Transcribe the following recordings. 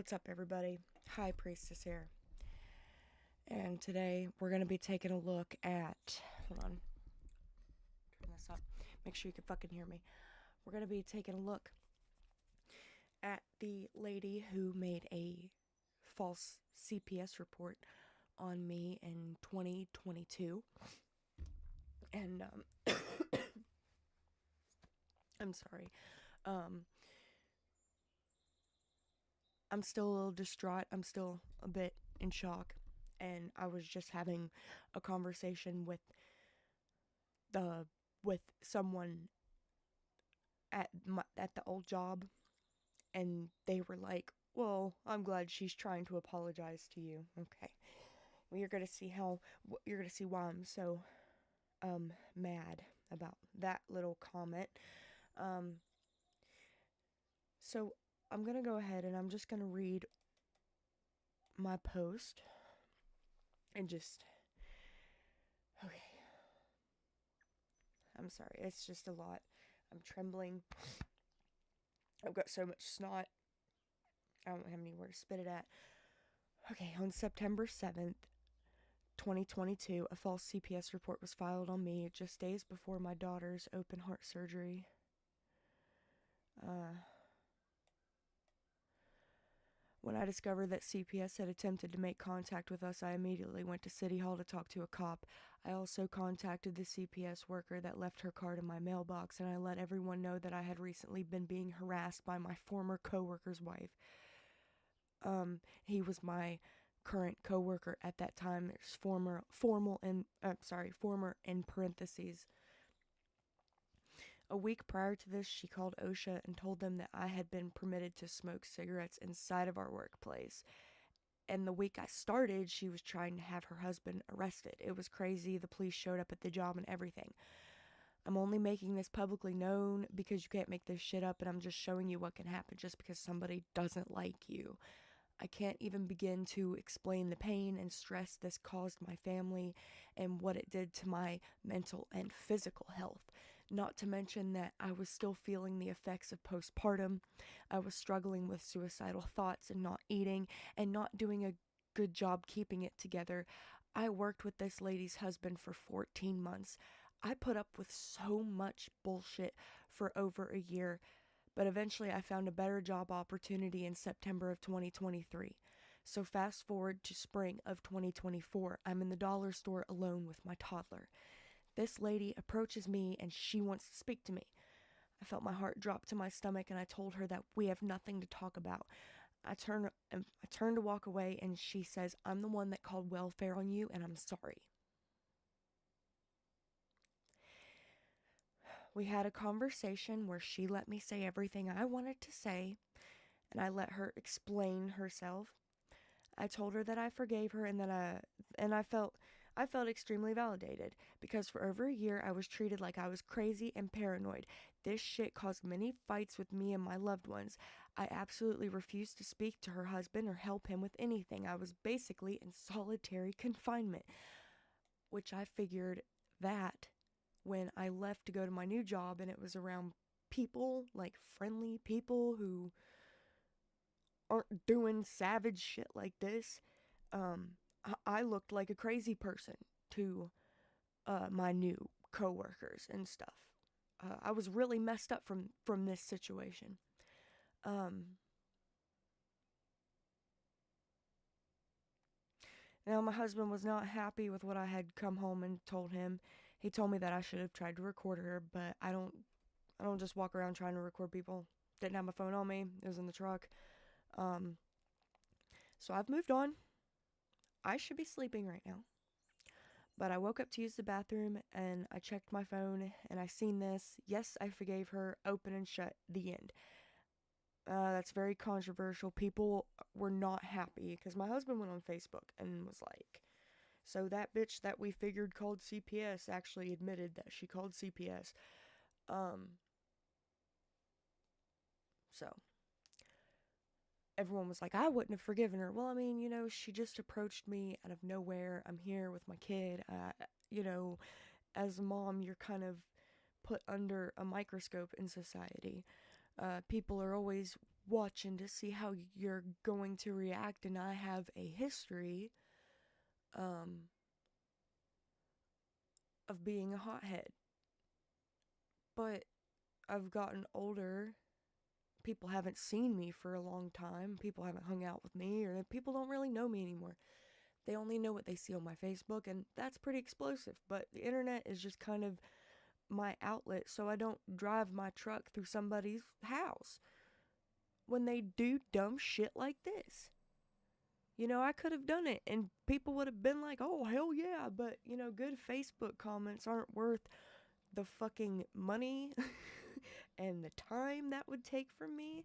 What's up, everybody? High Priestess here. And today we're going to be taking a look at. Hold on. Turn this up. Make sure you can fucking hear me. We're going to be taking a look at the lady who made a false CPS report on me in 2022. And, I'm sorry. I'm still a little distraught. I'm still a bit in shock. And I was just having a conversation with someone at the old job, and they were like, "Well, I'm glad she's trying to apologize to you." Okay. Well, you're gonna see why I'm so mad about that little comment. So I'm gonna go ahead and I'm just gonna read my post and just okay. I'm sorry, it's just a lot. I'm trembling. I've got so much snot. I don't have anywhere to spit it at. Okay, on September 7th, 2022, a false CPS report was filed on me just days before my daughter's open heart surgery. When I discovered that CPS had attempted to make contact with us, I immediately went to City Hall to talk to a cop. I also contacted the CPS worker that left her card in my mailbox, and I let everyone know that I had recently been being harassed by my former coworker's wife. He was my current coworker at that time. There's former in parentheses. A week prior to this, she called OSHA and told them that I had been permitted to smoke cigarettes inside of our workplace. And the week I started, she was trying to have her husband arrested. It was crazy. The police showed up at the job and everything. I'm only making this publicly known because you can't make this shit up, and I'm just showing you what can happen just because somebody doesn't like you. I can't even begin to explain the pain and stress this caused my family and what it did to my mental and physical health. Not to mention that I was still feeling the effects of postpartum. I was struggling with suicidal thoughts and not eating and not doing a good job keeping it together. I worked with this lady's husband for 14 months. I put up with so much bullshit for over a year. But eventually I found a better job opportunity in September of 2023. So fast forward to spring of 2024, I'm in the dollar store alone with my toddler. This lady approaches me and she wants to speak to me. I felt my heart drop to my stomach and I told her that we have nothing to talk about. I turn to walk away and she says, "I'm the one that called welfare on you and I'm sorry." We had a conversation where she let me say everything I wanted to say, and I let her explain herself. I told her that I forgave her and I felt extremely validated because for over a year I was treated like I was crazy and paranoid. This shit caused many fights with me and my loved ones. I absolutely refused to speak to her husband or help him with anything. I was basically in solitary confinement, which I figured that when I left to go to my new job and it was around people, like friendly people who aren't doing savage shit like this, I looked like a crazy person to my new coworkers and stuff. I was really messed up from this situation. Now, my husband was not happy with what I had come home and told him. He told me that I should have tried to record her, but I don't just walk around trying to record people. Didn't have my phone on me. It was in the truck. So I've moved on. I should be sleeping right now. But I woke up to use the bathroom and I checked my phone and I seen this. Yes, I forgave her. Open and shut. The end. That's very controversial. People were not happy because my husband went on Facebook and was like, "So that bitch that we figured called CPS actually admitted that she called CPS." So everyone was like, "I wouldn't have forgiven her." Well, I mean, she just approached me out of nowhere. I'm here with my kid. As a mom, you're kind of put under a microscope in society. people are always watching to see how you're going to react, and I have a history um, of being a hothead. But I've gotten older. People haven't seen me for a long time. People haven't hung out with me, or people don't really know me anymore. They only know what they see on my Facebook, and that's pretty explosive. But the internet is just kind of my outlet, so I don't drive my truck through somebody's house when they do dumb shit like this. You know, I could have done it, and people would have been like, oh, hell yeah. But, you know, good Facebook comments aren't worth the fucking money and the time that would take from me.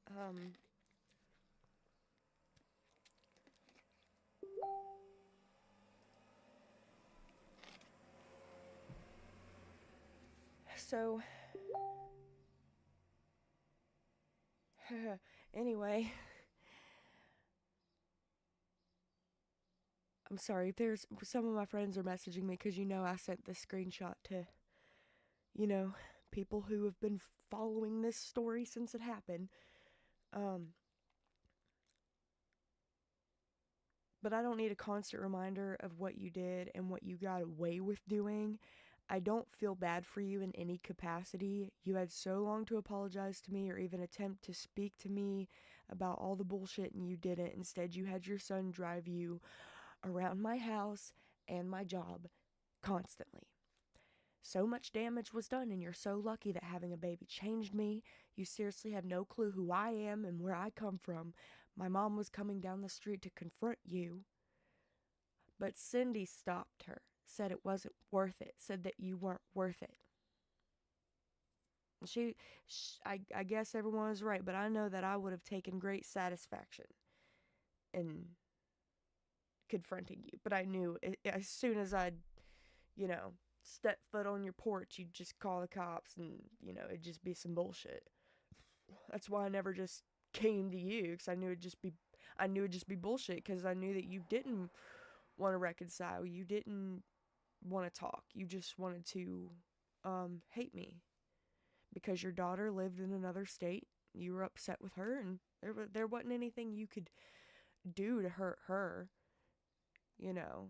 Um, so, anyway, I'm sorry. There's some of my friends are messaging me because, you know, I sent this screenshot to, you know, people who have been following this story since it happened. Um, but I don't need a constant reminder of what you did and what you got away with doing. I don't feel bad for you in any capacity. You had so long to apologize to me or even attempt to speak to me about all the bullshit, and you didn't. Instead, you had your son drive you around my house and my job constantly. So much damage was done, and you're so lucky that having a baby changed me. You seriously have no clue who I am and where I come from. My mom was coming down the street to confront you, but Cindy stopped her, said it wasn't worth it, said that you weren't worth it. I guess everyone was right, but I know that I would have taken great satisfaction in confronting you. But I knew as soon as I'd, you know, step foot on your porch, you'd just call the cops, and, you know, it'd just be some bullshit. That's why I never just came to you, because I knew it'd just be bullshit, because I knew that you didn't want to reconcile. You didn't want to talk. You just wanted to hate me because your daughter lived in another state. You were upset with her, and there wasn't anything you could do to hurt her, you know.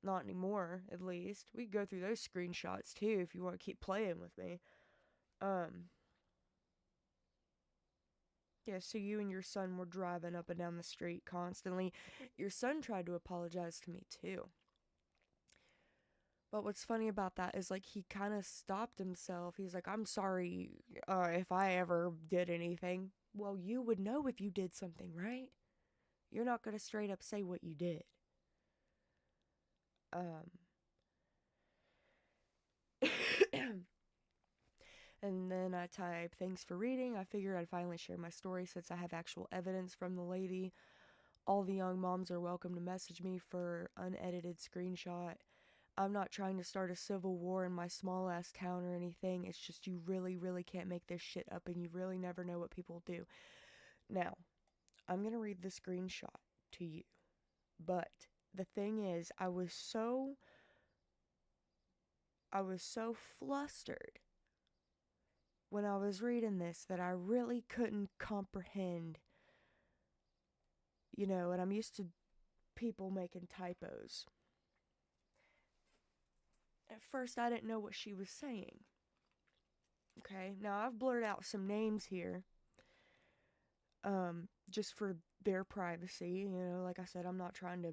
Not anymore, at least. We could go through those screenshots too if you want to keep playing with me. Yeah, so you and your son were driving up and down the street constantly. Your son tried to apologize to me too. But what's funny about that is, like, he kind of stopped himself. He's like, I'm sorry if I ever did anything. Well, you would know if you did something, right? You're not going to straight up say what you did. And then I type, thanks for reading. I figured I'd finally share my story since I have actual evidence from the lady. All the young moms are welcome to message me for unedited screenshot. I'm not trying to start a civil war in my small ass town or anything. It's just you really, really can't make this shit up, and you really never know what people do. Now, I'm gonna read the screenshot to you. But the thing is, I was so flustered when I was reading this that I really couldn't comprehend, you know, and I'm used to people making typos. At first, I didn't know what she was saying. Okay, now I've blurred out some names here, just for their privacy. You know, like I said, I'm not trying to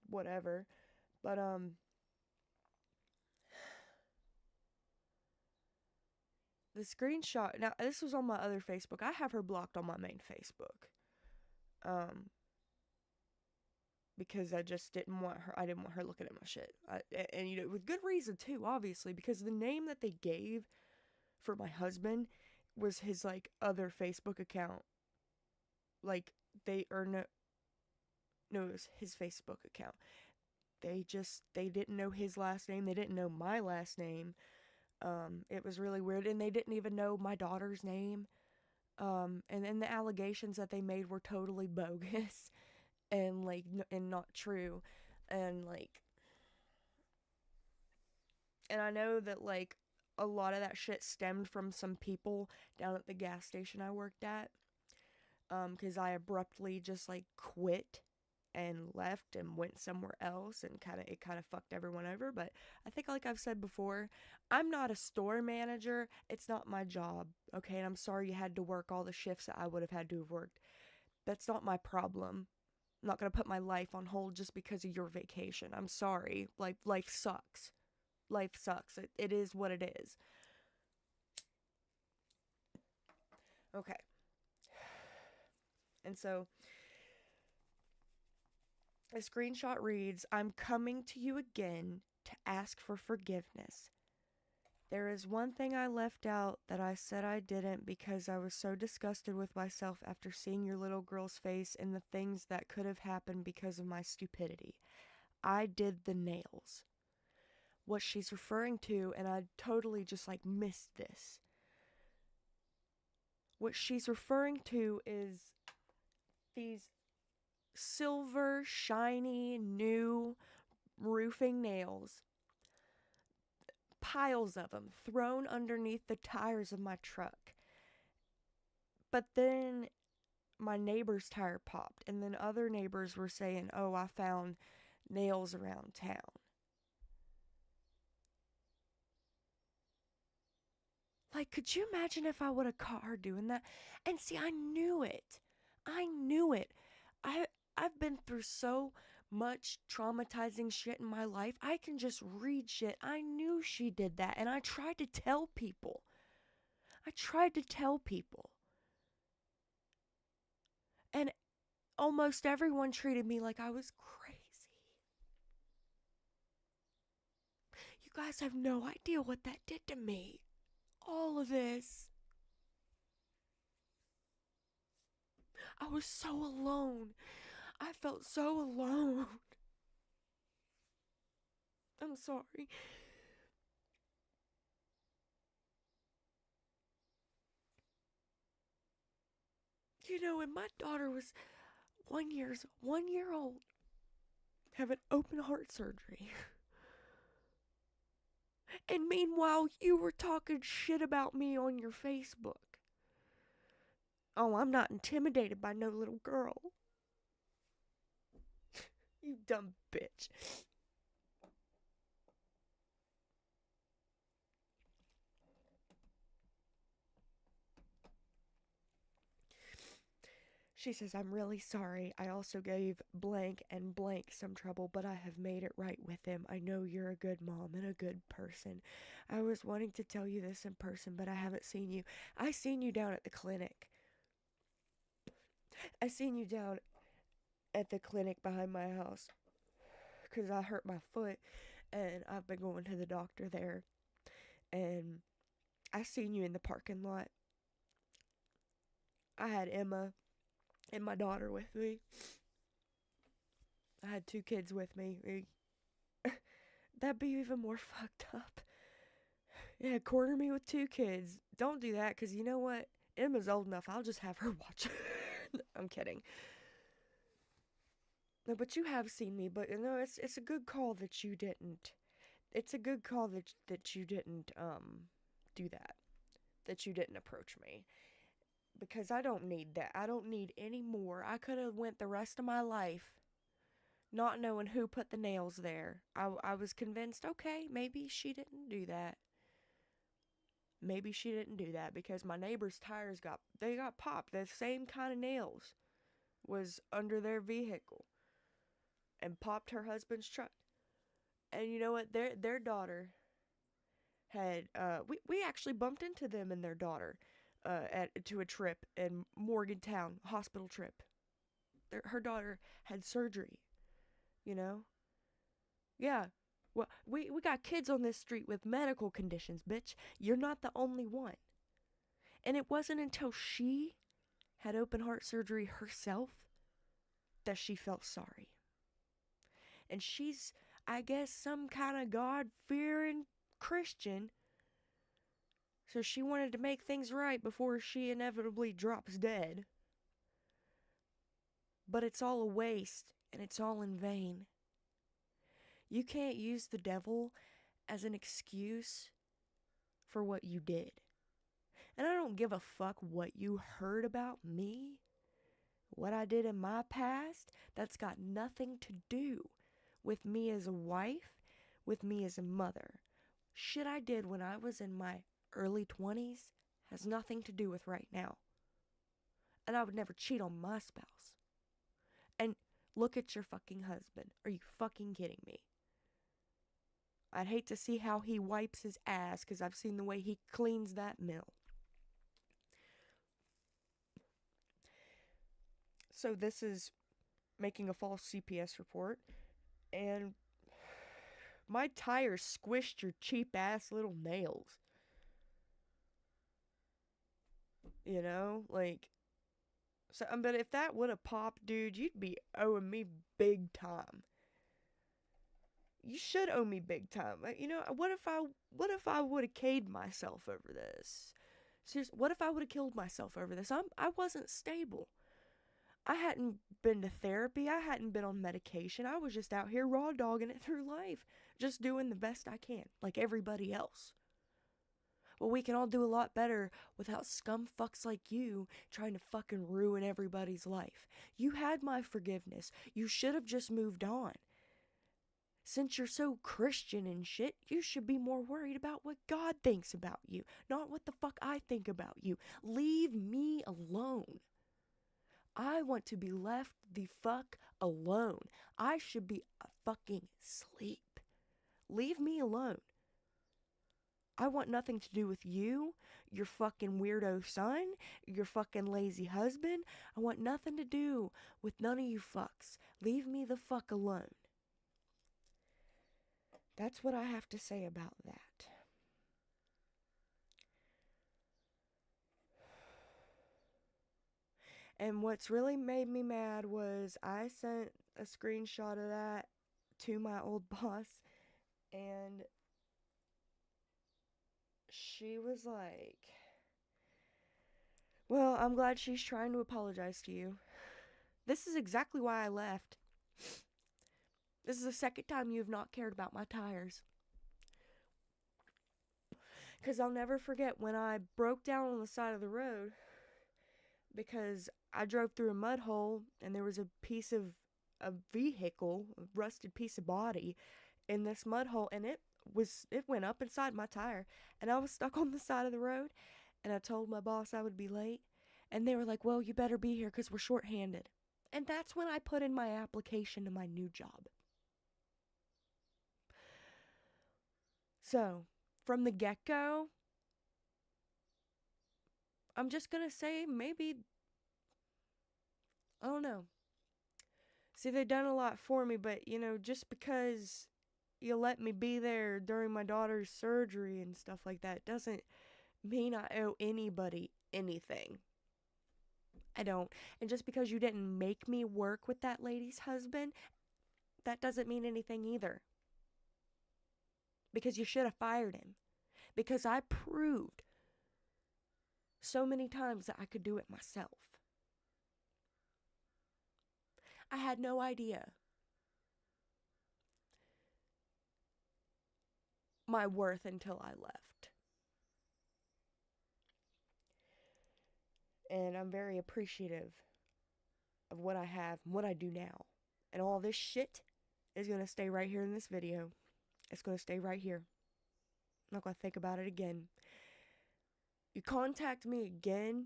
whatever, but the screenshot. Now this was on my other Facebook. I have her blocked on my main Facebook, because I just didn't want her. I didn't want her looking at my shit. And you know, with good reason too, obviously, because the name that they gave for my husband was his, like, other Facebook account. Like, it was his Facebook account. They didn't know his last name. They didn't know my last name. It was really weird, and they didn't even know my daughter's name. And then the allegations that they made were totally bogus and, like, and not true. And, like, and I know that, like, a lot of that shit stemmed from some people down at the gas station I worked at. Because I abruptly just like quit and left and went somewhere else, and it kind of fucked everyone over. But I think, like I've said before, I'm not a store manager. It's not my job, okay? And I'm sorry you had to work all the shifts that I would have had to have worked. That's not my problem. I'm not gonna put my life on hold just because of your vacation. I'm sorry. Like, life sucks. Life sucks. It is what it is. Okay. And so the screenshot reads, "I'm coming to you again to ask for forgiveness. There is one thing I left out that I said I didn't because I was so disgusted with myself after seeing your little girl's face and the things that could have happened because of my stupidity. I did the nails." What she's referring to, and I totally just like missed this. What she's referring to is these silver, shiny, new roofing nails, piles of them thrown underneath the tires of my truck. But then my neighbor's tire popped, and then other neighbors were saying, "Oh, I found nails around town." Like, could you imagine if I would have caught her doing that? And see, I knew it. I knew it. I've been through so much traumatizing shit in my life. I can just read shit. I knew she did that, and I tried to tell people. I tried to tell people. And almost everyone treated me like I was crazy. You guys have no idea what that did to me. All of this. I was so alone. I felt so alone. I'm sorry. You know, when my daughter was 1 year old, having open heart surgery. And meanwhile, you were talking shit about me on your Facebook. Oh, I'm not intimidated by no little girl. You dumb bitch. She says, "I'm really sorry. I also gave blank and blank some trouble, but I have made it right with him. I know you're a good mom and a good person. I was wanting to tell you this in person, but I haven't seen you. I seen you down at the clinic. I seen you down at the clinic behind my house because I hurt my foot, and I've been going to the doctor there, and I seen you in the parking lot. I had Emma and my daughter with me. I had 2 kids with me. That'd be even more fucked up. Yeah, corner me with 2 kids. Don't do that, because you know what? Emma's old enough. I'll just have her watch. I'm kidding. No, but you have seen me. But no, it's a good call that you didn't. It's a good call that you didn't do that. That you didn't approach me, because I don't need that. I don't need any more. I could have went the rest of my life not knowing who put the nails there. I was convinced, okay, maybe she didn't do that. Maybe she didn't do that because my neighbor's tires got popped. The same kind of nails was under their vehicle and popped her husband's truck. And you know what? Their daughter had we actually bumped into them and their daughter to a trip in Morgantown, hospital trip. Her daughter had surgery, you know? Yeah. Well, we got kids on this street with medical conditions, bitch. You're not the only one. And it wasn't until she had open heart surgery herself that she felt sorry. And she's, I guess, some kind of God-fearing Christian. So she wanted to make things right before she inevitably drops dead. But it's all a waste, and it's all in vain. You can't use the devil as an excuse for what you did. And I don't give a fuck what you heard about me, what I did in my past. That's got nothing to do with me as a wife, with me as a mother. Shit I did when I was in my early 20s has nothing to do with right now. And I would never cheat on my spouse. And look at your fucking husband. Are you fucking kidding me? I'd hate to see how he wipes his ass, because I've seen the way he cleans that mill. So this is making a false CPS report, and my tires squished your cheap ass little nails. You know, like, so, but if that would have popped, dude, you'd be owing me big time. You should owe me big time. You know, what if I would have K'd myself over this? Seriously, what if I would have killed myself over this? I wasn't stable. I hadn't been to therapy. I hadn't been on medication. I was just out here raw dogging it through life, just doing the best I can, like everybody else. Well, we can all do a lot better without scum fucks like you trying to fucking ruin everybody's life. You had my forgiveness. You should have just moved on. Since you're so Christian and shit, you should be more worried about what God thinks about you, not what the fuck I think about you. Leave me alone. I want to be left the fuck alone. I should be a fucking sleep. Leave me alone. I want nothing to do with you, your fucking weirdo son, your fucking lazy husband. I want nothing to do with none of you fucks. Leave me the fuck alone. That's what I have to say about that. And what's really made me mad was I sent a screenshot of that to my old boss, and she was like, well, I'm glad she's trying to apologize to you. This is exactly why I left. This is the second time you have not cared about my tires. Because I'll never forget when I broke down on the side of the road because I drove through a mud hole and there was a piece of a vehicle, a rusted piece of body in this mud hole, and it went up inside my tire, and I was stuck on the side of the road, and I told my boss I would be late, and they were like, well, you better be here because we're shorthanded. And that's when I put in my application to my new job. So, from the get-go, I'm just gonna say maybe, I don't know. See, they've done a lot for me, but, you know, just because you let me be there during my daughter's surgery and stuff like that doesn't mean I owe anybody anything. I don't. And just because you didn't make me work with that lady's husband, that doesn't mean anything either. Because you should have fired him. Because I proved so many times that I could do it myself. I had no idea my worth until I left. And I'm very appreciative of what I have and what I do now. And all this shit is going to stay right here in this video. It's going to stay right here. I'm not going to think about it again. You contact me again,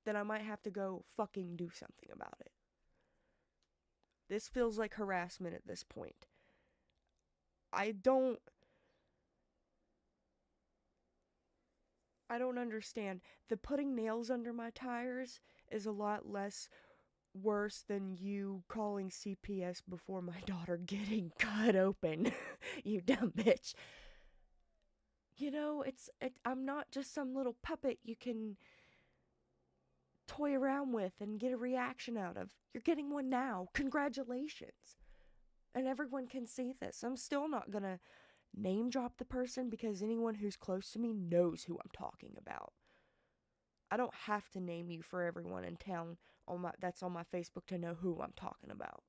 then I might have to go fucking do something about it. This feels like harassment at this point. I don't understand. The putting nails under my tires is a lot less worse than you calling CPS before my daughter getting cut open. You dumb bitch. You know, I'm not just some little puppet you can toy around with and get a reaction out of. You're getting one now. Congratulations. And everyone can see this. I'm still not gonna name drop the person because anyone who's close to me knows who I'm talking about. I don't have to name you for everyone in town that's on my Facebook to know who I'm talking about.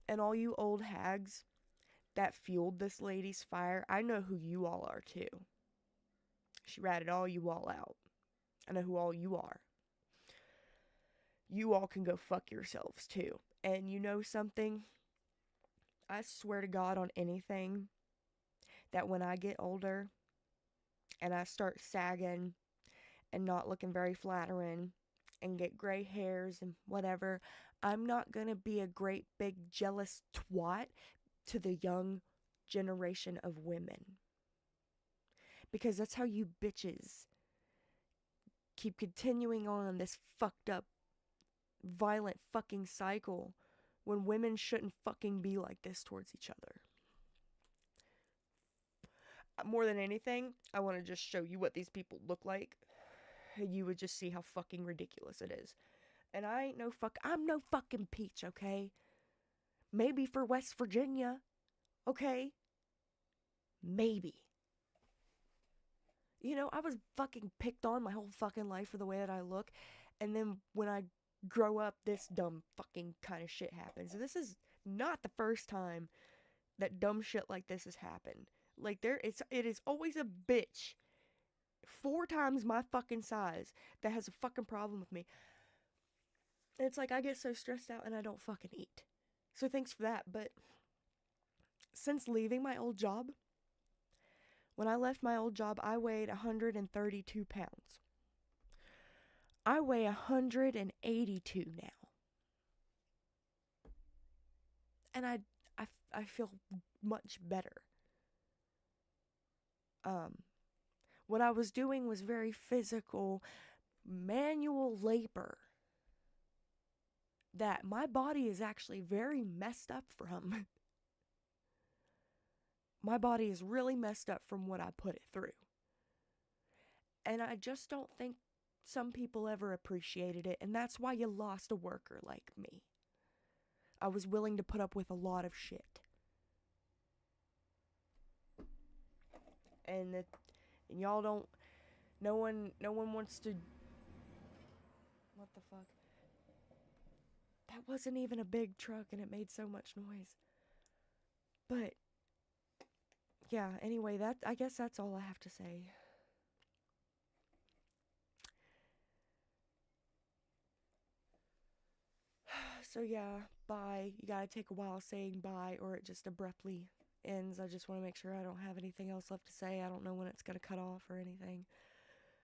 And all you old hags that fueled this lady's fire. I know who you all are too. She ratted all you all out. I know who all you are. You all can go fuck yourselves too. And you know something? I swear to God on anything that when I get older and I start sagging and not looking very flattering and get gray hairs and whatever, I'm not gonna be a great big jealous twat to the young generation of women. Because that's how you bitches keep continuing on this fucked up, violent fucking cycle when women shouldn't fucking be like this towards each other. More than anything, I want to just show you what these people look like. You would just see how fucking ridiculous it is. And I'm no fucking peach, okay? Maybe for West Virginia, okay? Maybe. You know, I was fucking picked on my whole fucking life for the way that I look. And then when I grow up, this dumb fucking kind of shit happens. And this is not the first time that dumb shit like this has happened. Like, it is always a bitch 4 times my fucking size that has a fucking problem with me. And it's like, I get so stressed out and I don't fucking eat. So thanks for that. But since leaving my old job, when I left my old job, I weighed 132 pounds. I weigh 182 now. And I feel much better. What I was doing was very physical, manual labor that my body is actually very messed up from. My body is really messed up from what I put it through. And I just don't think some people ever appreciated it, and that's why you lost a worker like me. I was willing to put up with a lot of shit. And y'all don't, no one wants to, what the fuck? That wasn't even a big truck and it made so much noise. But, yeah, anyway, I guess that's all I have to say. So yeah, bye. You gotta take a while saying bye or it just abruptly ends. I just want to make sure I don't have anything else left to say. I don't know when it's gonna cut off or anything.